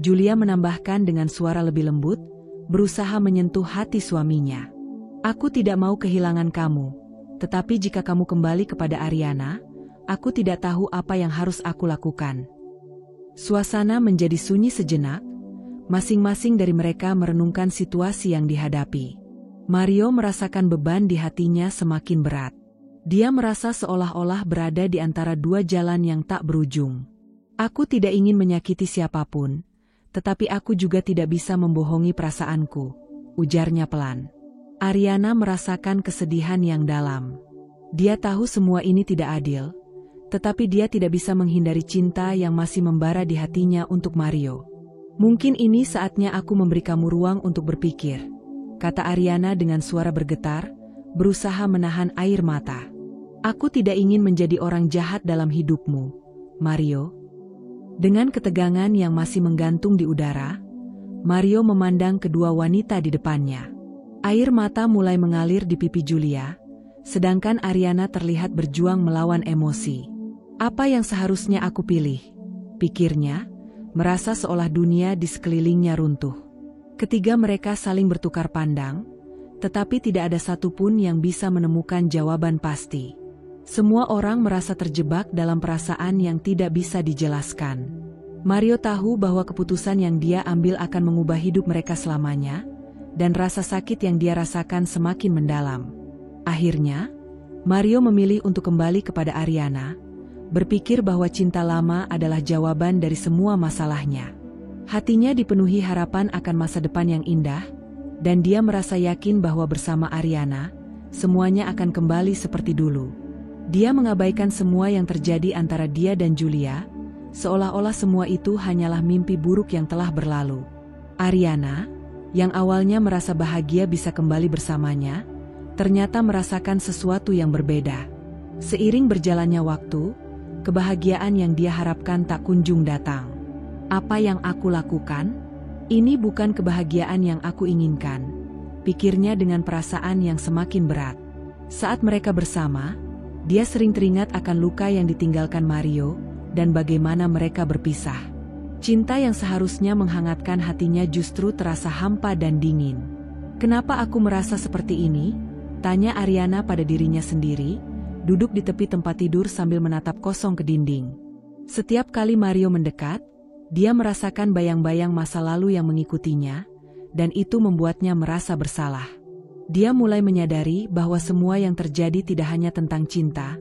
Julia menambahkan dengan suara lebih lembut, berusaha menyentuh hati suaminya. Aku tidak mau kehilangan kamu, tetapi jika kamu kembali kepada Ariana, aku tidak tahu apa yang harus aku lakukan. Suasana menjadi sunyi sejenak. Masing-masing dari mereka merenungkan situasi yang dihadapi. Mario merasakan beban di hatinya semakin berat. Dia merasa seolah-olah berada di antara dua jalan yang tak berujung. Aku tidak ingin menyakiti siapapun, tetapi aku juga tidak bisa membohongi perasaanku, ujarnya pelan. Ariana merasakan kesedihan yang dalam. Dia tahu semua ini tidak adil, tetapi dia tidak bisa menghindari cinta yang masih membara di hatinya untuk Mario. Mungkin ini saatnya aku memberi kamu ruang untuk berpikir, kata Ariana dengan suara bergetar, berusaha menahan air mata. Aku tidak ingin menjadi orang jahat dalam hidupmu, Mario. Dengan ketegangan yang masih menggantung di udara, Mario memandang kedua wanita di depannya. Air mata mulai mengalir di pipi Julia, sedangkan Ariana terlihat berjuang melawan emosi. Apa yang seharusnya aku pilih? Pikirnya, merasa seolah dunia di sekelilingnya runtuh. Ketiga mereka saling bertukar pandang, tetapi tidak ada satupun yang bisa menemukan jawaban pasti. Semua orang merasa terjebak dalam perasaan yang tidak bisa dijelaskan. Mario tahu bahwa keputusan yang dia ambil akan mengubah hidup mereka selamanya, dan rasa sakit yang dia rasakan semakin mendalam. Akhirnya, Mario memilih untuk kembali kepada Ariana, berpikir bahwa cinta lama adalah jawaban dari semua masalahnya. Hatinya dipenuhi harapan akan masa depan yang indah, dan dia merasa yakin bahwa bersama Ariana, semuanya akan kembali seperti dulu. Dia mengabaikan semua yang terjadi antara dia dan Julia, seolah-olah semua itu hanyalah mimpi buruk yang telah berlalu. Ariana, yang awalnya merasa bahagia bisa kembali bersamanya, ternyata merasakan sesuatu yang berbeda. Seiring berjalannya waktu, kebahagiaan yang dia harapkan tak kunjung datang. Apa yang aku lakukan? Ini bukan kebahagiaan yang aku inginkan, pikirnya dengan perasaan yang semakin berat. Saat mereka bersama, dia sering teringat akan luka yang ditinggalkan Mario, dan bagaimana mereka berpisah. Cinta yang seharusnya menghangatkan hatinya justru terasa hampa dan dingin. Kenapa aku merasa seperti ini? Tanya Ariana pada dirinya sendiri, duduk di tepi tempat tidur sambil menatap kosong ke dinding. Setiap kali Mario mendekat, dia merasakan bayang-bayang masa lalu yang mengikutinya, dan itu membuatnya merasa bersalah. Dia mulai menyadari bahwa semua yang terjadi tidak hanya tentang cinta,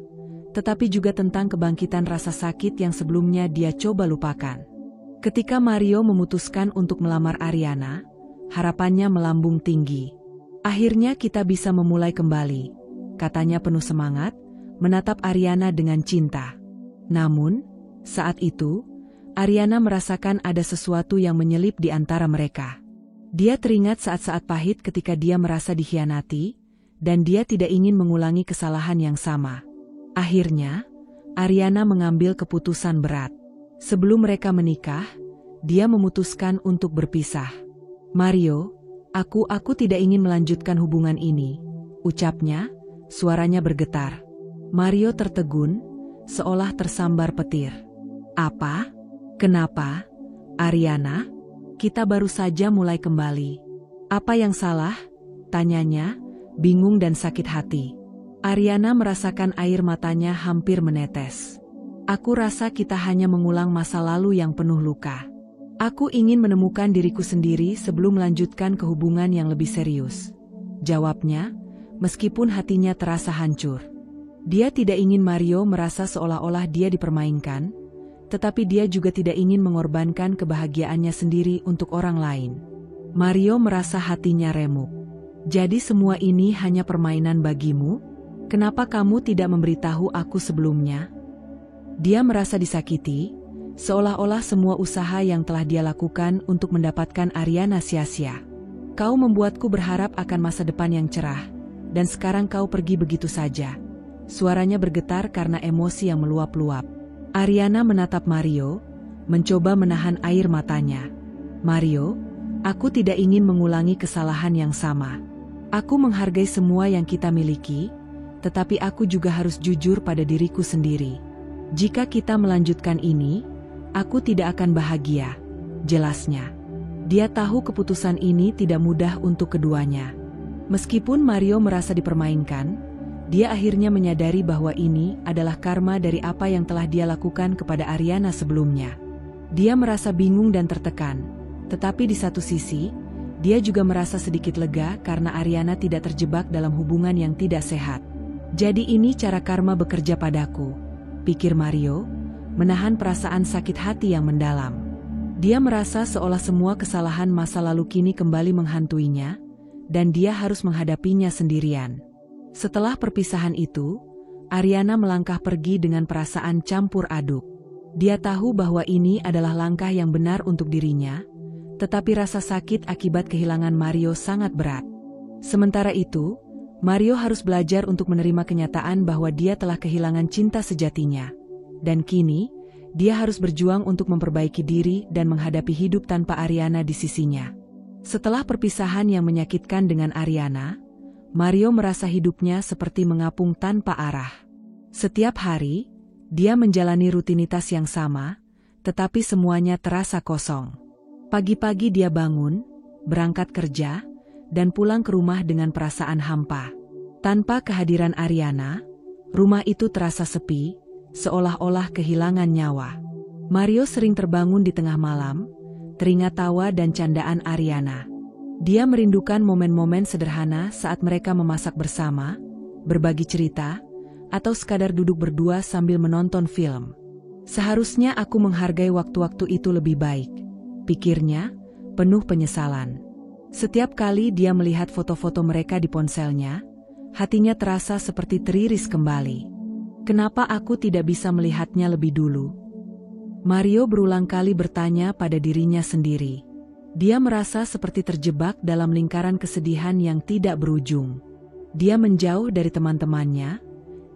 tetapi juga tentang kebangkitan rasa sakit yang sebelumnya dia coba lupakan. Ketika Mario memutuskan untuk melamar Ariana, harapannya melambung tinggi. Akhirnya kita bisa memulai kembali, katanya penuh semangat, menatap Ariana dengan cinta. Namun, saat itu, Ariana merasakan ada sesuatu yang menyelip di antara mereka. Dia teringat saat-saat pahit ketika dia merasa dikhianati, dan dia tidak ingin mengulangi kesalahan yang sama. Akhirnya, Ariana mengambil keputusan berat. Sebelum mereka menikah, dia memutuskan untuk berpisah. "Mario, aku tidak ingin melanjutkan hubungan ini," ucapnya, suaranya bergetar. Mario tertegun, seolah tersambar petir. "Apa? Kenapa? Ariana? Kita baru saja mulai kembali." "Apa yang salah?" tanyanya, bingung dan sakit hati. Ariana merasakan air matanya hampir menetes. "Aku rasa kita hanya mengulang masa lalu yang penuh luka. Aku ingin menemukan diriku sendiri sebelum melanjutkan ke hubungan yang lebih serius," jawabnya, meskipun hatinya terasa hancur. Dia tidak ingin Mario merasa seolah-olah dia dipermainkan, tetapi dia juga tidak ingin mengorbankan kebahagiaannya sendiri untuk orang lain. Mario merasa hatinya remuk. "Jadi semua ini hanya permainan bagimu? Kenapa kamu tidak memberitahu aku sebelumnya?" Dia merasa disakiti, seolah-olah semua usaha yang telah dia lakukan untuk mendapatkan Ariana sia-sia. "Kau membuatku berharap akan masa depan yang cerah, dan sekarang kau pergi begitu saja." Suaranya bergetar karena emosi yang meluap-luap. Ariana menatap Mario, mencoba menahan air matanya. "Mario, aku tidak ingin mengulangi kesalahan yang sama. Aku menghargai semua yang kita miliki, tetapi aku juga harus jujur pada diriku sendiri. Jika kita melanjutkan ini, aku tidak akan bahagia," jelasnya. Dia tahu keputusan ini tidak mudah untuk keduanya. Meskipun Mario merasa dipermainkan, dia akhirnya menyadari bahwa ini adalah karma dari apa yang telah dia lakukan kepada Ariana sebelumnya. Dia merasa bingung dan tertekan, tetapi di satu sisi, dia juga merasa sedikit lega karena Ariana tidak terjebak dalam hubungan yang tidak sehat. "Jadi ini cara karma bekerja padaku," pikir Mario, menahan perasaan sakit hati yang mendalam. Dia merasa seolah semua kesalahan masa lalu kini kembali menghantuinya, dan dia harus menghadapinya sendirian. Setelah perpisahan itu, Ariana melangkah pergi dengan perasaan campur aduk. Dia tahu bahwa ini adalah langkah yang benar untuk dirinya, tetapi rasa sakit akibat kehilangan Mario sangat berat. Sementara itu, Mario harus belajar untuk menerima kenyataan bahwa dia telah kehilangan cinta sejatinya. Dan kini, dia harus berjuang untuk memperbaiki diri dan menghadapi hidup tanpa Ariana di sisinya. Setelah perpisahan yang menyakitkan dengan Ariana, Mario merasa hidupnya seperti mengapung tanpa arah. Setiap hari, dia menjalani rutinitas yang sama, tetapi semuanya terasa kosong. Pagi-pagi dia bangun, berangkat kerja, dan pulang ke rumah dengan perasaan hampa. Tanpa kehadiran Ariana, rumah itu terasa sepi, seolah-olah kehilangan nyawa. Mario sering terbangun di tengah malam, teringat tawa dan candaan Ariana. Dia merindukan momen-momen sederhana saat mereka memasak bersama, berbagi cerita, atau sekadar duduk berdua sambil menonton film. "Seharusnya aku menghargai waktu-waktu itu lebih baik," pikirnya, penuh penyesalan. Setiap kali dia melihat foto-foto mereka di ponselnya, hatinya terasa seperti teriris kembali. "Kenapa aku tidak bisa melihatnya lebih dulu?" Mario berulang kali bertanya pada dirinya sendiri. Dia merasa seperti terjebak dalam lingkaran kesedihan yang tidak berujung. Dia menjauh dari teman-temannya,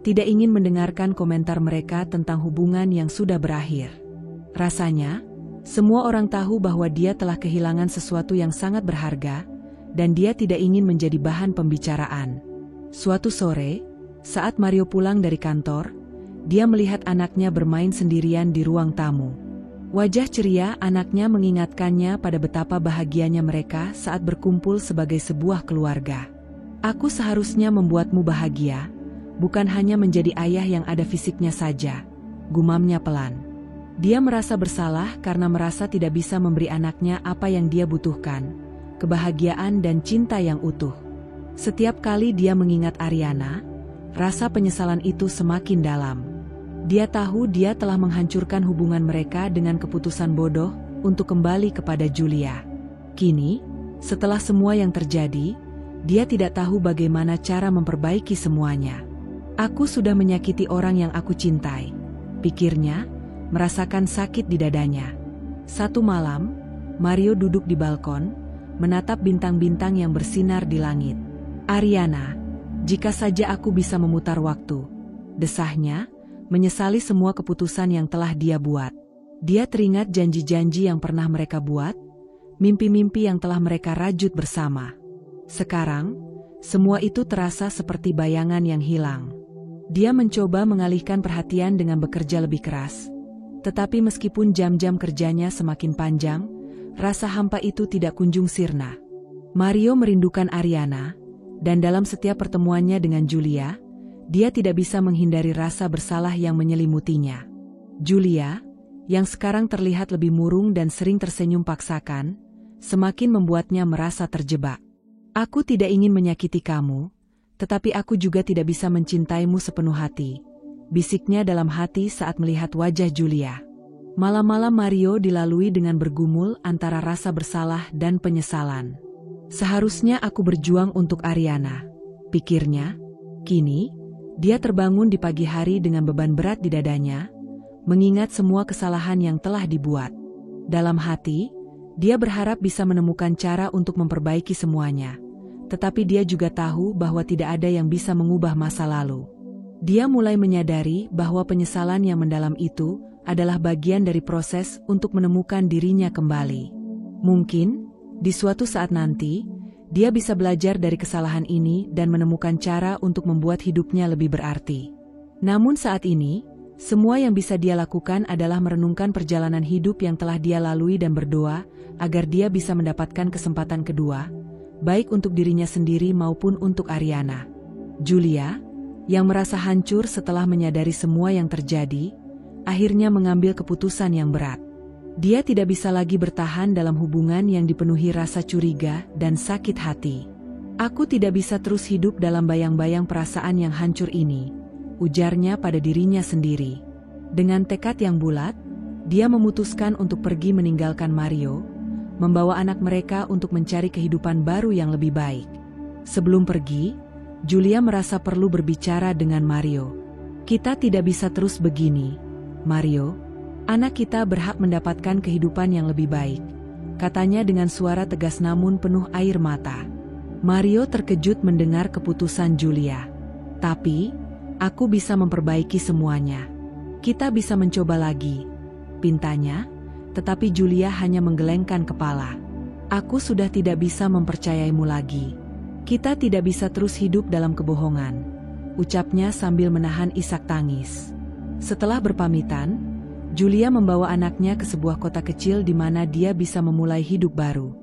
tidak ingin mendengarkan komentar mereka tentang hubungan yang sudah berakhir. Rasanya, semua orang tahu bahwa dia telah kehilangan sesuatu yang sangat berharga, dan dia tidak ingin menjadi bahan pembicaraan. Suatu sore, saat Mario pulang dari kantor, dia melihat anaknya bermain sendirian di ruang tamu. Wajah ceria anaknya mengingatkannya pada betapa bahagianya mereka saat berkumpul sebagai sebuah keluarga. "Aku seharusnya membuatmu bahagia, bukan hanya menjadi ayah yang ada fisiknya saja," gumamnya pelan. Dia merasa bersalah karena merasa tidak bisa memberi anaknya apa yang dia butuhkan, kebahagiaan dan cinta yang utuh. Setiap kali dia mengingat Ariana, rasa penyesalan itu semakin dalam. Dia tahu dia telah menghancurkan hubungan mereka dengan keputusan bodoh untuk kembali kepada Julia. Kini, setelah semua yang terjadi, dia tidak tahu bagaimana cara memperbaiki semuanya. Aku sudah menyakiti orang yang aku cintai, pikirnya, merasakan sakit di dadanya. Satu malam, Mario duduk di balkon, menatap bintang-bintang yang bersinar di langit. "Ariana, jika saja aku bisa memutar waktu," desahnya, menyesali semua keputusan yang telah dia buat. Dia teringat janji-janji yang pernah mereka buat, mimpi-mimpi yang telah mereka rajut bersama. Sekarang, semua itu terasa seperti bayangan yang hilang. Dia mencoba mengalihkan perhatian dengan bekerja lebih keras. Tetapi meskipun jam-jam kerjanya semakin panjang, rasa hampa itu tidak kunjung sirna. Mario merindukan Ariana, dan dalam setiap pertemuannya dengan Julia, dia tidak bisa menghindari rasa bersalah yang menyelimutinya. Julia, yang sekarang terlihat lebih murung dan sering tersenyum paksakan, semakin membuatnya merasa terjebak. "Aku tidak ingin menyakiti kamu, tetapi aku juga tidak bisa mencintaimu sepenuh hati," bisiknya dalam hati saat melihat wajah Julia. Malam-malam Mario dilalui dengan bergumul antara rasa bersalah dan penyesalan. "Seharusnya aku berjuang untuk Ariana," pikirnya. Kini, dia terbangun di pagi hari dengan beban berat di dadanya, mengingat semua kesalahan yang telah dibuat. Dalam hati, dia berharap bisa menemukan cara untuk memperbaiki semuanya. Tetapi dia juga tahu bahwa tidak ada yang bisa mengubah masa lalu. Dia mulai menyadari bahwa penyesalan yang mendalam itu adalah bagian dari proses untuk menemukan dirinya kembali. Mungkin, di suatu saat nanti, dia bisa belajar dari kesalahan ini dan menemukan cara untuk membuat hidupnya lebih berarti. Namun saat ini, semua yang bisa dia lakukan adalah merenungkan perjalanan hidup yang telah dia lalui dan berdoa agar dia bisa mendapatkan kesempatan kedua, baik untuk dirinya sendiri maupun untuk Ariana. Julia, yang merasa hancur setelah menyadari semua yang terjadi, akhirnya mengambil keputusan yang berat. Dia tidak bisa lagi bertahan dalam hubungan yang dipenuhi rasa curiga dan sakit hati. "Aku tidak bisa terus hidup dalam bayang-bayang perasaan yang hancur ini," ujarnya pada dirinya sendiri. Dengan tekad yang bulat, dia memutuskan untuk pergi meninggalkan Mario, membawa anak mereka untuk mencari kehidupan baru yang lebih baik. Sebelum pergi, Julia merasa perlu berbicara dengan Mario. "Kita tidak bisa terus begini, Mario. Anak kita berhak mendapatkan kehidupan yang lebih baik," katanya dengan suara tegas namun penuh air mata. Mario terkejut mendengar keputusan Julia. "Tapi, aku bisa memperbaiki semuanya. Kita bisa mencoba lagi," pintanya. Tetapi Julia hanya menggelengkan kepala. "Aku sudah tidak bisa mempercayaimu lagi. Kita tidak bisa terus hidup dalam kebohongan," ucapnya sambil menahan isak tangis. Setelah berpamitan, Julia membawa anaknya ke sebuah kota kecil di mana dia bisa memulai hidup baru.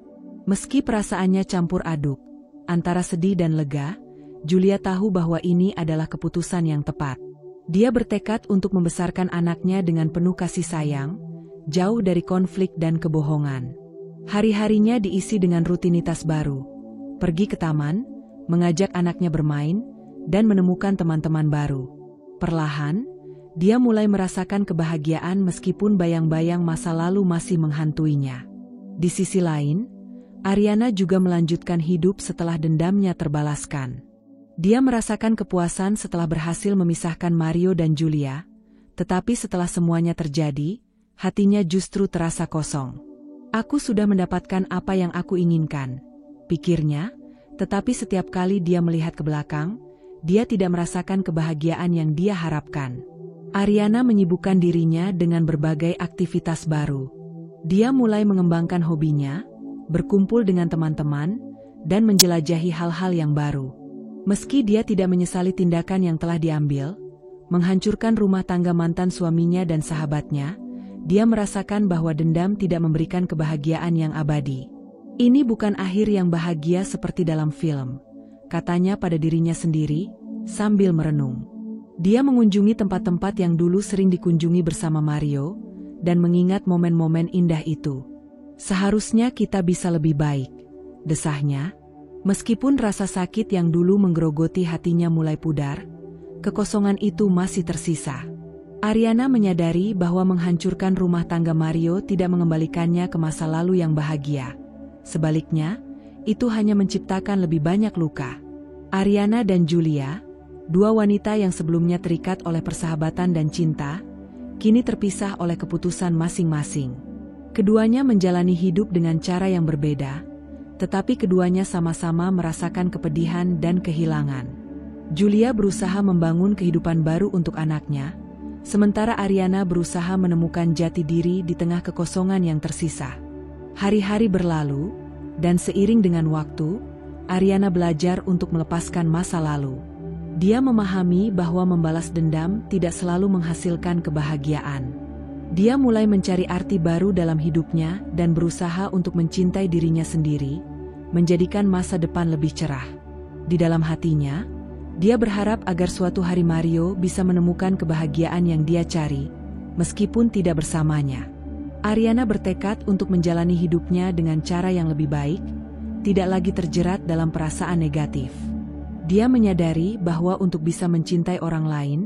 Meski perasaannya campur aduk, antara sedih dan lega, Julia tahu bahwa ini adalah keputusan yang tepat. Dia bertekad untuk membesarkan anaknya dengan penuh kasih sayang, jauh dari konflik dan kebohongan. Hari-harinya diisi dengan rutinitas baru. Pergi ke taman, mengajak anaknya bermain, dan menemukan teman-teman baru. Perlahan, dia mulai merasakan kebahagiaan meskipun bayang-bayang masa lalu masih menghantuinya. Di sisi lain, Ariana juga melanjutkan hidup setelah dendamnya terbalaskan. Dia merasakan kepuasan setelah berhasil memisahkan Mario dan Julia, tetapi setelah semuanya terjadi, hatinya justru terasa kosong. "Aku sudah mendapatkan apa yang aku inginkan," pikirnya, tetapi setiap kali dia melihat ke belakang, dia tidak merasakan kebahagiaan yang dia harapkan. Ariana menyibukkan dirinya dengan berbagai aktivitas baru. Dia mulai mengembangkan hobinya, berkumpul dengan teman-teman, dan menjelajahi hal-hal yang baru. Meski dia tidak menyesali tindakan yang telah diambil, menghancurkan rumah tangga mantan suaminya dan sahabatnya, dia merasakan bahwa dendam tidak memberikan kebahagiaan yang abadi. "Ini bukan akhir yang bahagia seperti dalam film," katanya pada dirinya sendiri, sambil merenung. Dia mengunjungi tempat-tempat yang dulu sering dikunjungi bersama Mario, dan mengingat momen-momen indah itu. "Seharusnya kita bisa lebih baik," desahnya. Meskipun rasa sakit yang dulu menggerogoti hatinya mulai pudar, kekosongan itu masih tersisa. Ariana menyadari bahwa menghancurkan rumah tangga Mario tidak mengembalikannya ke masa lalu yang bahagia. Sebaliknya, itu hanya menciptakan lebih banyak luka. Ariana dan Julia, dua wanita yang sebelumnya terikat oleh persahabatan dan cinta, kini terpisah oleh keputusan masing-masing. Keduanya menjalani hidup dengan cara yang berbeda, tetapi keduanya sama-sama merasakan kepedihan dan kehilangan. Julia berusaha membangun kehidupan baru untuk anaknya, sementara Ariana berusaha menemukan jati diri di tengah kekosongan yang tersisa. Hari-hari berlalu, dan seiring dengan waktu, Ariana belajar untuk melepaskan masa lalu. Dia memahami bahwa membalas dendam tidak selalu menghasilkan kebahagiaan. Dia mulai mencari arti baru dalam hidupnya dan berusaha untuk mencintai dirinya sendiri, menjadikan masa depan lebih cerah. Di dalam hatinya, dia berharap agar suatu hari Mario bisa menemukan kebahagiaan yang dia cari, meskipun tidak bersamanya. Ariana bertekad untuk menjalani hidupnya dengan cara yang lebih baik, tidak lagi terjerat dalam perasaan negatif. Dia menyadari bahwa untuk bisa mencintai orang lain,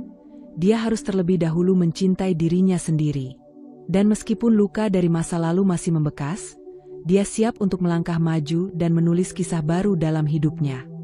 dia harus terlebih dahulu mencintai dirinya sendiri. Dan meskipun luka dari masa lalu masih membekas, dia siap untuk melangkah maju dan menulis kisah baru dalam hidupnya.